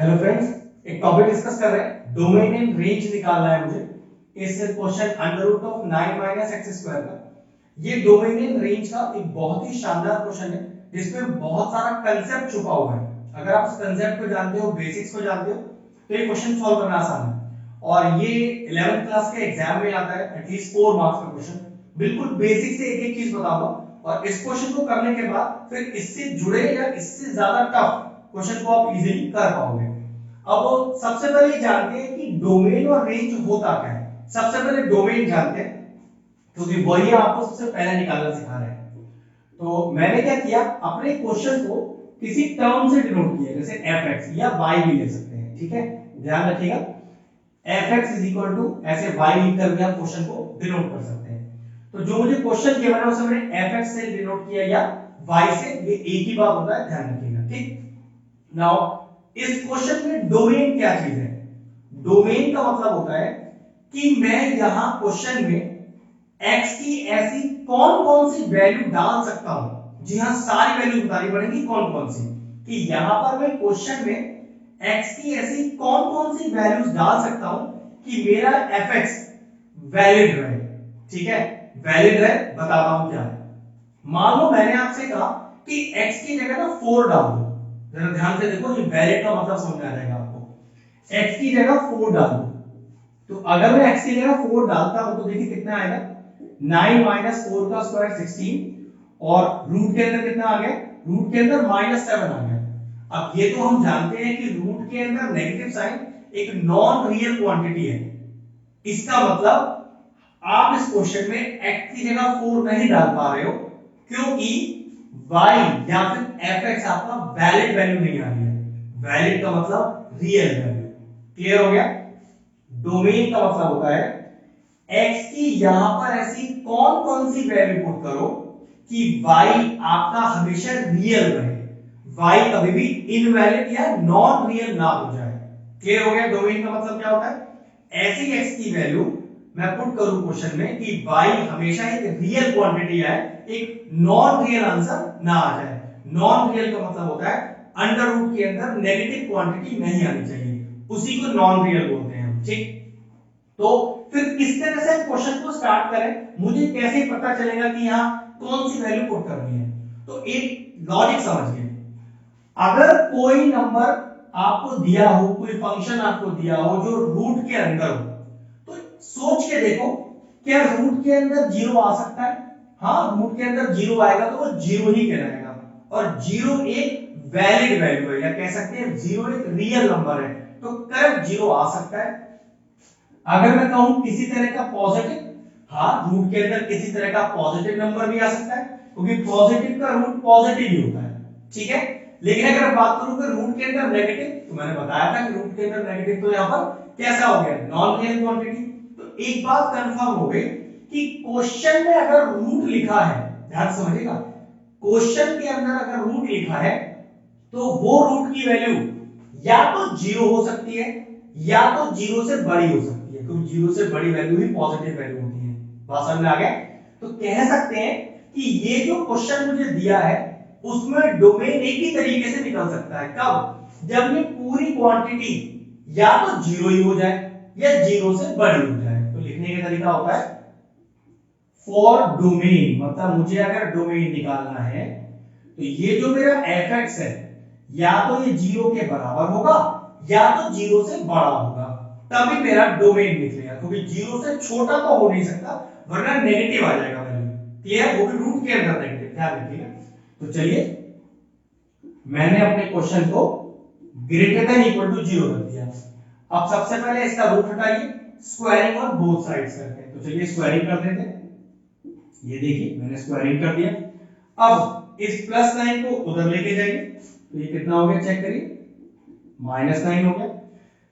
Hello friends, एक topic discuss कर रहे हैं। डोमेन एंड रेंज निकालना है मुझे इस question under root of 9 minus x square का। ये डोमेन एंड रेंज का एक बहुत ही शानदार क्वेश्चन है जिसमें बहुत सारा कंसेप्ट छुपा हुआ है। अगर आप उस कंसेप्ट को जानते हो, बेसिक्स को जानते हो, तो ये क्वेश्चन सॉल्व करना आसान है। और ये 11th क्लास के एग्जाम में आता है, एटलीस्ट 4 मार्क्स का क्वेश्चन। बिल्कुल बेसिक से एक एक चीज बताऊंगा और इस क्वेश्चन को करने के बाद फिर इससे जुड़े या इससे ज्यादा टफ क्वेश्चन को आप इजीली कर पाओगे। अब सबसे पहले जानते हैं कि डोमेन और रेंज होता क्या है। सबसे पहले डोमेन जानते हैं क्योंकि वही आपको सबसे पहले निकालना सिखा रहे हैं। तो मैंने क्या किया, अपने क्वेश्चन को किसी टर्म से डिनोट किया, जैसे एफ एक्स या वाई भी ले सकते हैं। ठीक है, ध्यान रखिएगा, f x is equal to ऐसे वाई लिखकर भी आप क्वेश्चन को डिनोट कर सकते हैं। तो जो मुझे क्वेश्चन किया मैंने उसे मैंने एफ एक्स से डिनोट किया या वाई से, ये एक ही बात होता है, ध्यान रखिएगा। ठीक, नाउ इस क्वेश्चन में डोमेन क्या चीज है? डोमेन का मतलब होता है कि मैं यहां क्वेश्चन में x की ऐसी कौन कौन सी वैल्यू डाल सकता हूं। जी हां, सारी वैल्यू बतानी पड़ेगी कौन कौन सी, कि यहां पर मैं क्वेश्चन में x की ऐसी कौन कौन सी वैल्यूज डाल सकता हूं कि मेरा fx वैलिड रहे। ठीक है, वैलिड रहे, बताता हूं क्या है। मान लो मैंने आपसे कहा कि x की जगह ना 4 डाल दो। जरा ध्यान से देखो, ये वैलिड का मतलब समझ में आ जाएगा आपको। x की जगह 4 डाल दो, तो अगर मैं x की जगह 4 डालता हूं तो देखिए कितना आएगा, 9 माइनस 4 का स्क्वायर 16, और रूट के अंदर कितना आ गया, रूट के अंदर -7 आ गया। अब ये तो हम जानते हैं कि रूट के अंदर नेगेटिव साइन एक नॉन रियल क्वांटिटी है। इसका मतलब आप इस क्वेश्चन में x की जगह 4 नहीं डाल पा रहे हो क्योंकि y या फिर fx आपका वैलिड वैल्यू नहीं आ रही है। वैलिड का मतलब रियल वैल्यू। क्लियर हो गया? डोमेन का मतलब होता है x की यहां पर ऐसी कौन कौन सी वैल्यू पुट करो कि y आपका हमेशा रियल रहे, y कभी भी इनवैलिड या नॉन रियल ना हो जाए। क्लियर हो गया? डोमेन का मतलब क्या होता है, ऐसी x की वैल्यू मैं पुट करूं क्वेश्चन में कि y हमेशा एक रियल क्वांटिटी है, एक नॉन रियल आंसर ना आ जाए। नॉन रियल का मतलब होता है अंडर रूट के अंदर नेगेटिव क्वांटिटी नहीं आनी चाहिए, उसी को नॉन रियल बोलते हैं हम। ठीक, तो फिर किस तरह से क्वेश्चन को स्टार्ट करें, मुझे कैसे पता चलेगा कि यहां कौन सी वैल्यू पुट करनी है? तो एक लॉजिक समझिए, अगर कोई नंबर आपको दिया हो, कोई फंक्शन आपको दिया हो जो रूट के अंदर हो, तो सोच के देखो, क्या रूट के अंदर जीरो आ सकता है? हाँ, रूट के अंदर जीरो आएगा तो वो जीरो ही कहलाएगा, और जीरो एक वैलिड वैल्यू है, या कह सकते हैं जीरो एक रियल नंबर है, तो करेक्ट जीरो आ सकता है। अगर मैं कहूं किसी तरह का पॉजिटिव, हाँ, रूट के अंदर किसी तरह का पॉजिटिव नंबर भी आ सकता है क्योंकि पॉजिटिव का रूट पॉजिटिव ही होता है। ठीक है, लेकिन अगर बात करूं कि रूट के अंदर नेगेटिव, तो मैंने बताया था कि रूट के अंदर नेगेटिव, तो यहां पर कैसा हो गया, नॉन रियल क्वांटिटी। तो एक बात कंफर्म हो गई कि क्वेश्चन में अगर रूट लिखा है, ध्यान समझिएगा, क्वेश्चन के अंदर अगर रूट लिखा है तो वो रूट की वैल्यू या तो जीरो हो सकती है या तो जीरो से बड़ी हो सकती है, क्योंकि जीरो से बड़ी वैल्यू ही पॉजिटिव वैल्यू होती है। बात समझ में आ गया? तो कह सकते हैं कि ये जो क्वेश्चन मुझे दिया है उसमें डोमेन एक ही तरीके से निकल सकता है। कब? जब ये पूरी क्वांटिटी या तो जीरो ही हो जाए या जीरो से बड़ी हो जाए। तो लिखने का तरीका होता है फॉर डोमेन, मतलब मुझे अगर डोमेन निकालना है तो ये जो मेरा एफ एक्स है या तो ये जीरो के बराबर होगा या तो जीरो से बड़ा होगा, तभी मेरा डोमेन निकलेगा, क्योंकि जीरो से छोटा तो हो नहीं सकता वरना नेगेटिव आ जाएगा वैल्यू। क्लियर? वो भी रूट के अंदर नेगेटिव, ध्यान रखिएगा। तो चलिए, मैंने अपने क्वेश्चन को greater than equal to zero रख दिया। अब सबसे पहले इसका रूट हटाइए, स्क्वायरिंग ऑन बोथ साइड्स करते हैं। तो चलिए स्क्वायरिंग कर देते हैं। ये देखिए मैंने स्क्वायरिंग कर दिया। अब इस प्लस 9 को उधर लेके जाइए, तो ये कितना हो गया चेक करिए, -9 हो गया।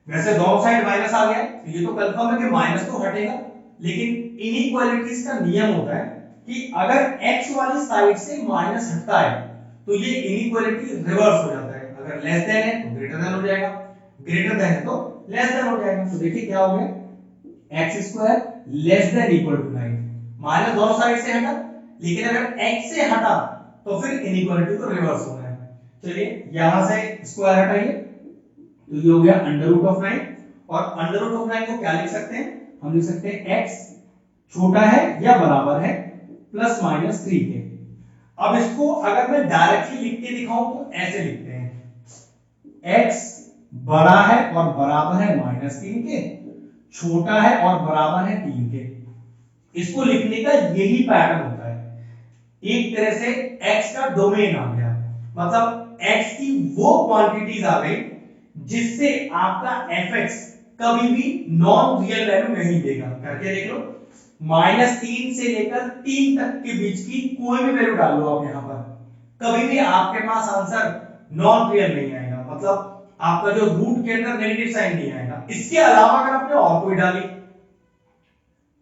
वैसे दोनों साइड माइनस आ गया तो ये तो कंफर्म है कि माइनस तो हटेगा, लेकिन इनइक्वालिटीज का नियम होता है कि अगर x वाली साइड से माइनस हटता है तो ये इनइक्वालिटी रिवर्स हो जाता है। अगर लेस देन है तो ग्रेटर देन हो जाएगा, ग्रेटर देन है तो लेस देन हो जाएगा। तो देखिए क्या हो गया, x square less than equal to 9। Minus दोनों साइड से हटा, लेकिन अगर x से हटा तो फिर इनइक्वालिटी को रिवर्स होना है। चलिए यहां से स्क्वायर हटाइए, तो ये हो गया अंडर रूट ऑफ 9, और अंडर रूट ऑफ 9 को क्या लिख सकते हैं, हम लिख सकते हैं x छोटा है या बराबर है प्लस माइनस 3 के। अब इसको अगर मैं डायरेक्टली लिख के दिखाऊं तो ऐसे लिखते हैं, x बड़ा है और बराबर है माइनस 3 के, छोटा है और बराबर है 3 के। इसको लिखने का यही पैटर्न होता है। एक तरह से x का डोमेन आ गया, मतलब x की वो क्वांटिटीज आ गई जिससे आपका fx कभी भी नॉन रियल वैल्यू नहीं देगा। करके देख लो, -3 से लेकर 3 तक के बीच की कोई भी वैल्यू डाल लो आप यहां पर, कभी भी आपके पास आंसर नॉन रियल नहीं आएगा, मतलब आपका जो रूट के अंदर नेगेटिव साइन नहीं आएगा। इसके अलावा अगर आपने और कोई डाली,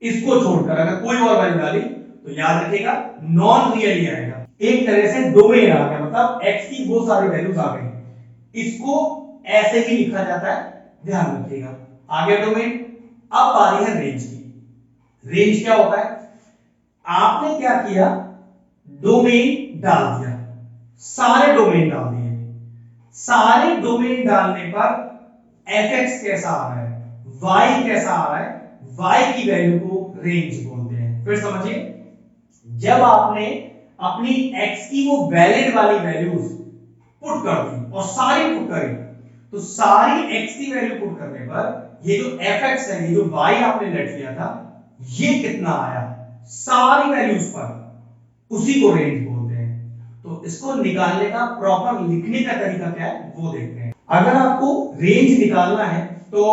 इसको छोड़कर अगर कोई और वैल्यू डाली, तो याद रखिएगा नॉन रियल ही आएगा। एक तरह से डोमेन आ गया, मतलब x की वो सारी वैल्यूज आ गई। इसको ऐसे ही लिखा जाता है, ध्यान रखिएगा। आगे डोमेन, अब बारी है रेंज की। रेंज क्या होता है, आपने क्या किया, डोमेन डाल दिया, सारे डोमेन डाल दिए। सारे डोमेन डालने पर fx कैसा आ रहा है, y कैसा आ रहा है, y की वैल्यू को रेंज बोलते हैं। फिर समझिए, जब आपने अपनी x की वो वैलिड वाली वैल्यूज पुट कर दी और सारी पुट करी, तो सारी x की वैल्यू पुट करने पर ये जो fx है, ये जो y आपने लेट लिया था, ये कितना आया सारी वैल्यूज पर, उसी को रेंज बोलते हैं। तो इसको निकालने का प्रॉपर लिखने का तरीका क्या है वो देखते हैं। अगर आपको रेंज निकालना है तो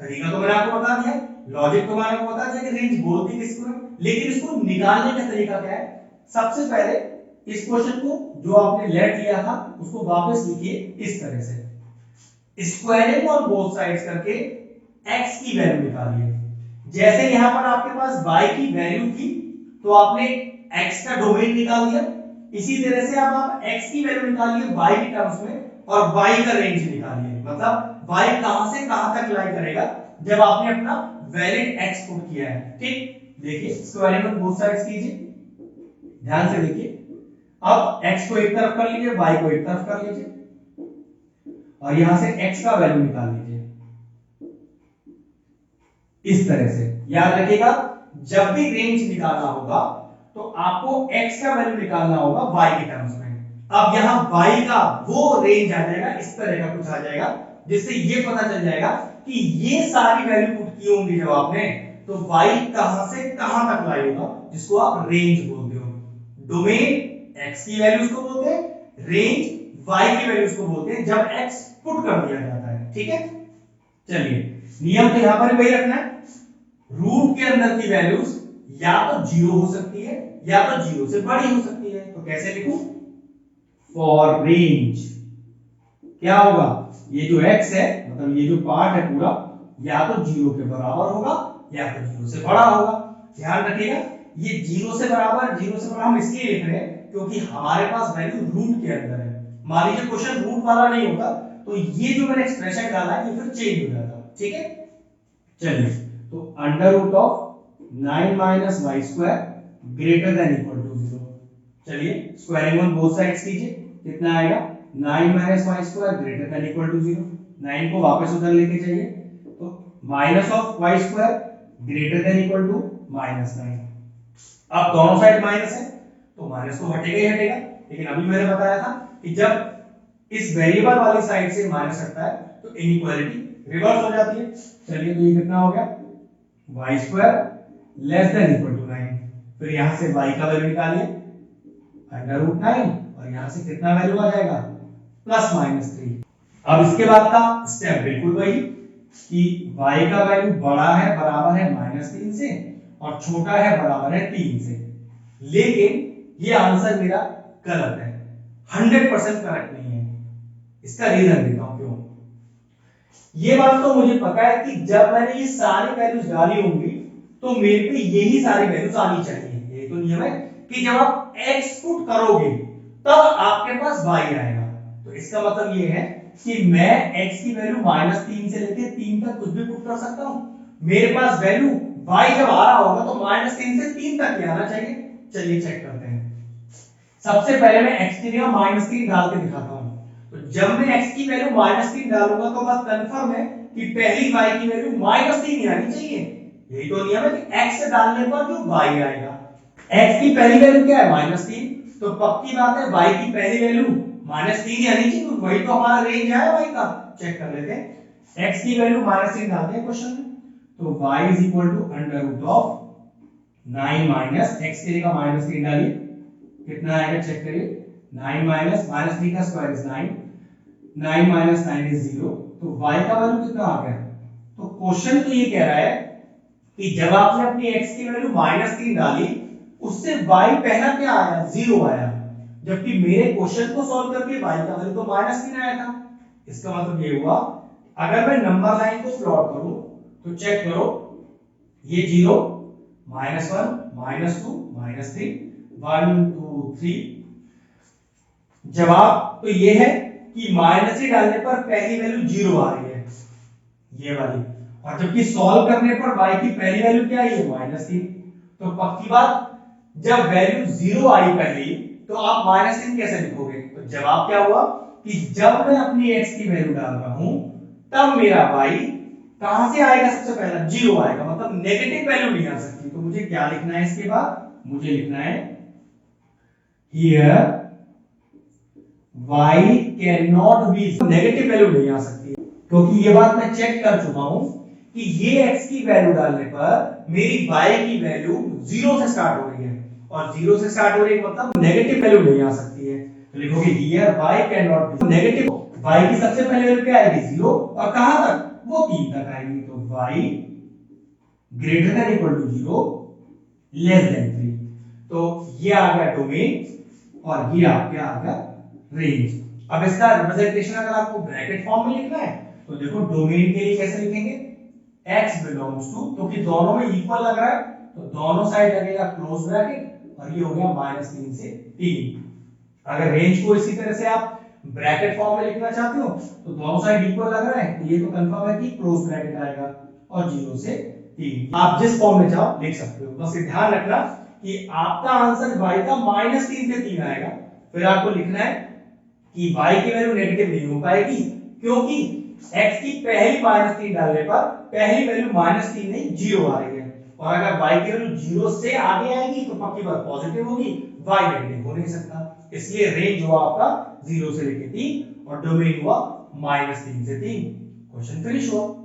तरीका तो मैंने आपको बता दिया, लॉजिक तो मैंने आपको बता दिया कि रेंज बोलते किसको है, लेकिन इसको निकालने का तरीका क्या है। सबसे पहले इस क्वेश्चन को जो आपने लेट लिया था उसको वापस लिखिए इस तरह से, स्क्वायरिंग ऑन बोथ साइड्स करके x की वैल्यू निकालिए। जैसे यहां पर आपके पास y की वैल्यू थी तो आपने x का डोमेन निकाल दिया, इसी तरह से अब आप x की वैल्यू निकालिए y के टर्म्स में और y का रेंज निकालिए, मतलब y कहां से कहां तक लाई करेगा जब आपने अपना वैलिड x पुट किया है। ठीक, देखिए स्क्वायरिंग ऑन बोथ साइड्स कीजिए, ध्यान से देखिए। अब x को एक तरफ कर लीजिए, y को एक तरफ कर लीजिए और यहां से x का वैल्यू निकाल लीजिए इस तरह से। याद रखिएगा, जब भी रेंज निकालना होगा तो आपको x का वैल्यू निकालना होगा y के टर्म्स में। अब यहां y का वो रेंज आ जाएगा, इस तरह का कुछ आ जाएगा, जिससे ये पता चल जाएगा कि ये सारी वैल्यू पुट की होंगी जब आपने, तो y कहां से कहां तक लाई होगा, जिसको आप रेंज बोलते हो। डोमेन x की वैल्यूज को बोलते हैं, रेंज y की वैल्यूज को बोलते हैं जब x पुट कर दिया जाता है। ठीक है, चलिए नियम तो यहां पर वही रखना है, रूट के अंदर की वैल्यूज या तो 0 हो सकती है या तो 0 से बड़ी हो सकती है। तो कैसे लिखूं, फॉर रेंज क्या होगा, ये जो x है मतलब ये जो पार्ट है पूरा, या तो 0 के बराबर होगा या तो 0 से बड़ा होगा। ध्यान रखिएगा, ये 0 से बराबर 0 से बड़ा हम इसलिए लिख रहे हैं क्योंकि हमारे पास वैल्यू रूट के अंदर है। मान लीजिए क्वेश्चन रूट वाला नहीं होता तो ये जो मैंने एक्सप्रेशन डाला है ये फिर चेंज हो जाता। ठीक है, चलिए तो under root of 9 minus y square greater than equal to 0। चलिए स्क्वायरिंग ऑन बोथ साइड्स कीजिए, कितना आएगा 9 minus y square greater than equal to 0। 9 को वापस उधर लेके जाइए, तो minus of y square greater than equal to -9। अब दोनों साइड माइनस है तो माइनस तो हटेगा ही हटेगा, लेकिन अभी मैंने बताया था कि जब इस वेरिएबल वाली साइड से माइनस हटता है तो इनइक्वालिटी रिवर्स हो जाती है। चलिए तो ये कितना हो गया, y square less than equal to 9। फिर यहां से y का वैल्यू निकालिए अंडर रूट 9 और यहां से कितना वैल्यू आ जाएगा +-3। अब इसके बाद का स्टेप बिल्कुल वही कि y का वैल्यू बड़ा है बराबर है -3 से और छोटा है बराबर है 3 से। लेकिन ये आंसर मेरा गलत है, 100% करेक्ट नहीं है। इसका रीजन देता हूं क्यों। ये बात तो मुझे पता है कि जब मैंने ये सारी वैल्यूज डाली होंगी तो मेरे पे यही सारी वैल्यूज आनी चाहिए। ये तो नियम है कि जब आप x पुट करोगे तब आपके पास y आएगा। तो इसका मतलब ये है कि मैं x की वैल्यू -3 से लेके 3 तक कुछ भी पुट कर सकता हूं। मेरे पास वैल्यू y जब आ रहा होगा तो -3 से 3 तक ही आना चाहिए। चलिए चेक करते हैं। सबसे पहले मैं x की जगह -3 डाल के दिखाता हूं। तो जब मैं x की वैल्यू -3 डालूंगा तो बात कंफर्म है कि पहली y की वैल्यू -3 आनी चाहिए। यही तो नियम है कि x डालने पर जो y आएगा, x की पहली वैल्यू क्या है -3, तो पक्की बात है y की पहली वैल्यू -3 आनी चाहिए, तो वही तो हमारा रेंज है y का। चेक कर लेते हैं, x की वैल्यू -3 डालते हैं क्वेश्चन में, तो y is equal to under root of 9 minus x की जगह -3 डालिए, कितना आएगा चेक करिए, 9 माइनस -3 का स्क्वायर इज 9, 9 माइनस 9 इज 0, तो y का वैल्यू कितना आ गया। तो क्वेश्चन तो ये कह रहा है कि जब आपने अपनी x की वैल्यू -3 डाली, उससे y पहला क्या आया, 0 आया, जबकि मेरे क्वेश्चन को सॉल्व करके y का वैल्यू तो -3 आया था। इसका मतलब ये हुआ, अगर मैं नंबर लाइन को प्लॉट करूं तो चेक करो, ये 0 -1 -2 -3 1 2 3, जवाब तो ये है कि -3 डालने पर पहली वैल्यू 0 आ रही है, ये वाली, और जबकि सॉल्व करने पर y की पहली वैल्यू क्या आई है, -3, तो पक्की बात जब वैल्यू 0 आई पहली, तो आप -3 कैसे लिखोगे। तो जवाब क्या हुआ कि जब मैं अपनी x की वैल्यू डाल रहा हूं, तब मेरा y कहां से आएगा, सबसे पहला 0 आएगा, मतलब नेगेटिव वैल्यू नहीं आ सकती। तो मुझे क्या लिखना है इसके बाद, मुझे लिखना है here y can not be, negative value नहीं आ सकती, क्योंकि ये बात मैं चेक कर चुका हूं कि ये x की वैल्यू डालने पर मेरी y की वैल्यू 0 से स्टार्ट हो रही है, और 0 से स्टार्ट हो रही है मतलब नेगेटिव वैल्यू नहीं आ सकती है। तो लिखोगे here y can not be negative, y की सबसे पहले वैल्यू क्या आएगी, 0, और कहां तक, वो 3 तक आएगी, तो y greater than equal to 0 less than 3, तो ये आ गया डोमेन और ये आपका आ गया रेंज। अब इसका रिप्रेजेंटेशन अगर आपको ब्रैकेट फॉर्म में लिखना है, तो देखो डोमेन के लिए कैसे लिखेंगे, x बिलोंग्स टू, क्योंकि दोनों में इक्वल लग रहा है तो दोनों साइड लगेगा क्लोज ब्रैकेट, और ये हो गया -3 से 3। अगर रेंज को इसी तरह से आप ब्रैकेट फॉर्म में लिखना चाहते हो, तो दोनों साइड इक्वल लग रहा है, तो ये तो कंफर्म है कि क्लोज ब्रैकेट आएगा, और 0 से 3, आप जिस फॉर्म में चाहो लिख सकते हो। बस ध्यान रखना कि आपका आंसर y का -3 से 3 आएगा, फिर आपको लिखना है कि y की वैल्यू नेगेटिव नहीं हो पाएगी, क्योंकि x की पहली -3 डालने पर पहली वैल्यू -3 नहीं 0 आ रही है, और अगर y की वैल्यू 0 से आगे आएगी तो पक्की बात पॉजिटिव होगी, y नेगेटिव हो नहीं सकता। इसलिए रेंज हुआ आपका 0 से लेकर 3 और डोमेन हुआ -3 से 3। क्वेश्चन फिनिश हुआ।